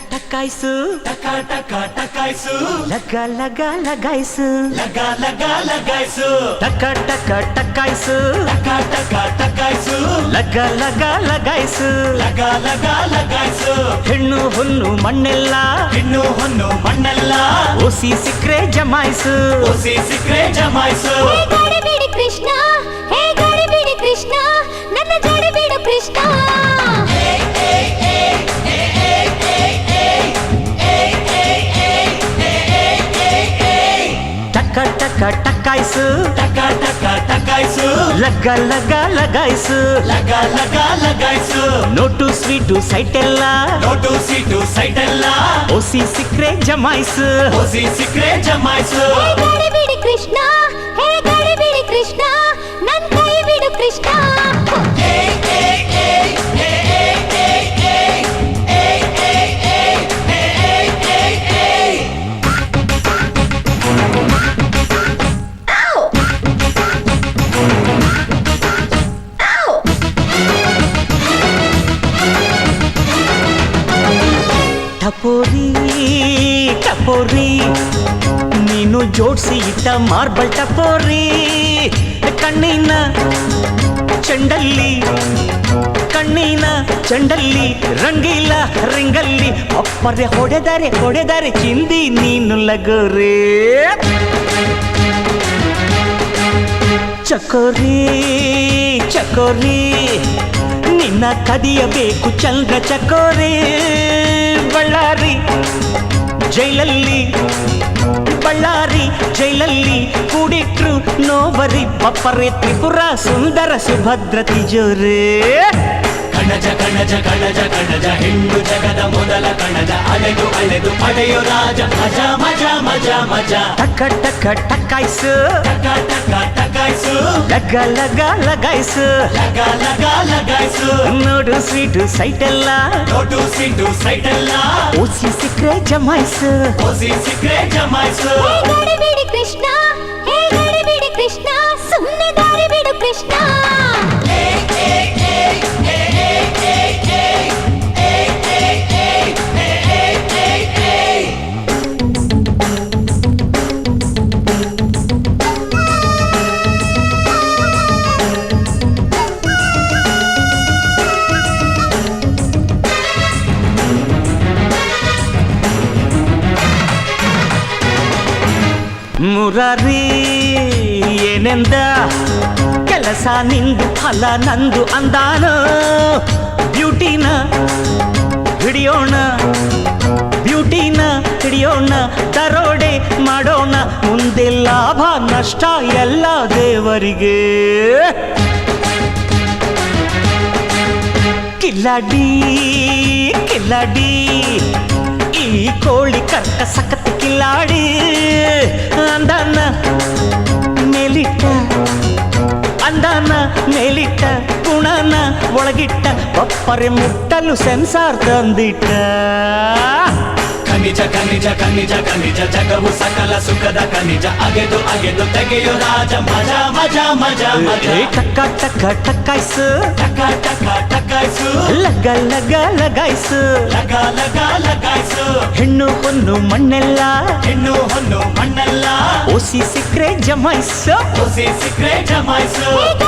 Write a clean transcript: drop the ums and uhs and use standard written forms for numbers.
ಟಕಾಯ್ಸು ಟಕ ಟಕ ಟಕಾಯ್ಸು ಲಗ ಲಗ ಲಗಾಯ್ಸು ಲಗ ಲಗ ಲಗಾಯ್ಸು ಟಕ ಟಕ ಟಕಾಯ್ಸು ಟಕ ಟಕ ಟಕಾಯ್ಸು ಲಗ ಲಗ ಲಗಾಯ್ಸು ಲಗ ಲಗ ಲಗಾಯ್ಸು ಹೆಣ್ಣು ಹೊನ್ನು ಮಣ್ಣೆಲ್ಲ ಹೆಣ್ಣು ಹೊನ್ನು ಮಣ್ಣೆಲ್ಲ ಓಸಿ ಸಿಕ್ರೆ ಜಮಾಯ್ಸು ಓಸಿ ಸಿಕ್ರೆ ಜಮಾಯ್ಸು ಗಡಿಬಿಡಿ ಕೃಷ್ಣ ಹೇ ಗಡಿಬಿಡಿ ಕೃಷ್ಣ ನನ್ನ ಜಡಿಬಿಡು ಕೃಷ್ಣ ಟಕ ಟಕ ಟಕಾಯ್ಸು ಟಕ ಟಕ ಟಕಾಯ್ಸು ಲಗ ಲಗ ಲಗಾಯ್ಸು ಲಗ ಲಗ ಲಗಾಯ್ಸು ನೋಟು ಸ್ವೀಟು ಸೈಟ್ ಎಲ್ಲ ನೋಟು ಸೀಟು ಸೈಟ್ ಎಲ್ಲ ಓಸಿ ಸಿಕ್ರೆ ಜಮಾಯ್ಸು ಓಸಿ ಸಿಕ್ರೆ ಜಮಾಯ್ಸು ಹೇ ಗಡಿಬಿಡಿ ಕೃಷ್ಣ ಹೇ ಗಡಿಬಿಡಿ ಕೃಷ್ಣ ನನ್ನ ಕೈ ಬಿಡು ಕೃಷ್ಣ ಟಪೋರಿ ಟಪೋರಿ ನೀನು ಜೋಡ್ಸಿ ಇಟ್ಟ ಮಾರ್ಬಲ್ ಟಪೋರಿ ಕಣ್ಣಿನ ಚೆಂಡಲ್ಲಿ ಕಣ್ಣಿನ ಚೆಂಡಲ್ಲಿ ರಂಗಿಲ್ಲ ರಿಂಗಲ್ಲಿ ಅಪ್ಪರೆ ಹೊಡೆದರೆ ಚಿಂದಿ ನೀನು ಲಗೋರಿ ಚಕೋರಿ ಚಕೋರಿ ನಿನ್ನ ಕದಿಯಬೇಕು ಚಂದ್ರ ಚಕೋರಿ ಬಳ್ಳಾರಿ ಜೈಲಲ್ಲಿ ಬಳ್ಳಾರಿ ಜೈಲಲ್ಲಿ ಕೂಡಿಟ್ರು ನೋವರಿ ಬಪ್ಪರೆ ತ್ರಿಪುರ ಸುಂದರ ಸುಭದ್ರ ತಿಜೋರಿ ಕಣಜ ಕಣಜ ಕಣಜ ಕಣಜ ಹೆಣ್ಣು ಜಗದ ಮೊದಲ ಕಣಜ ಅಲೆದು ಅಲೆದು ಪಡೆಯೋ ರಾಜ ಮಜಾ ಮಜಾ ಮಜಾ ಮಜಾ ಟಕ ಟಕ ಟಕಾಯ್ಸು ಟಕ ಟಕ ಟಕಾಯ್ಸು ಲಗ ಲಗ ಲಗಾಯ್ಸು ಲಗ ಲಗ ಲಗಾಯ್ಸು ನೋಡು ಸ್ವೀಟು ಸೈಟ್ ಎಲ್ಲ ನೋಟು ಸೀಟು ಸೈಟ್ ಎಲ್ಲ ಓಸಿ ಸಿಕ್ರೆ ಜಮಾಯ್ಸು ಓಸಿ ಸಿಕ್ರೆ ಜಮಾಯ್ಸು ಹೇ ಗಡಿಬಿಡಿ ಕೃಷ್ಣ ಹೇ ಗಡಿಬಿಡಿ ಕೃಷ್ಣ ಸುಮ್ಮನೆ ದಾರಿ ಬಿಡು ಕೃಷ್ಣ ಮುರಾರಿ ಏನೆಂದ ಕೆಲಸ ನಿಂದು ಫಲ ನಂದು ಅಂದಾನು ಬ್ಯೂಟಿನ ಹಿಡಿಯೋಣ ಬ್ಯೂಟಿನ ಹಿಡಿಯೋಣ ದರೋಡೆ ಮಾಡೋಣ ಮುಂದೆ ಲಾಭ ನಷ್ಟ ಎಲ್ಲ ದೇವರಿಗೆ ಕಿಲ್ಲಾಡಿ ಕಿಲ್ಲಾಡಿ ಈ ಕೋಳಿ ಕರ್ಕ ಸಖತ್ ಕಿಲ್ಲಾಡಿ ಅಂದಾನ ಮೇಲಿಟ್ಟ ಅಂದಾನ ಮೇಲಿಟ್ಟ ಗುಣನ ಒಳಗಿಟ್ಟ ಒಪ್ಪರೆ ಮುಟ್ಟಲು ಸೆನ್ಸಾರ್ ತಂದಿಟ್ಟ ಖನಿಜ ಖನಿಜ ಖನಿಜ ಖನಿಜ ಜಗವು ಸಕಲ ಸುಖದ ಖನಿಜ ಅಗೆದು ಅಗೆದು ತೆಗೆಯೋ ರಾಜ ಮಜಾ ಮಜಾ ಮಜಾ ಮಜಾ ಟಕ ಟಕ ಟಕಾಯ್ಸು ಟಕ ಟಕ ಟಕಾಯ್ಸು ಲಗ ಲಗ ಲಗಾಯ್ಸು ಲಗ ಲಗ ಲಗಾಯ್ಸು ಹೆಣ್ಣು ಹೊನ್ನು ಮಣ್ಣೆಲ್ಲ ಹೆಣ್ಣು ಹೊನ್ನು ಮಣ್ಣೆಲ್ಲ ಓಸಿ ಸಿಕ್ರೆ ಜಮಾಯ್ಸು ಓಸಿ ಸಿಕ್ರೆ ಜಮಾಯ್ಸು ಹೇ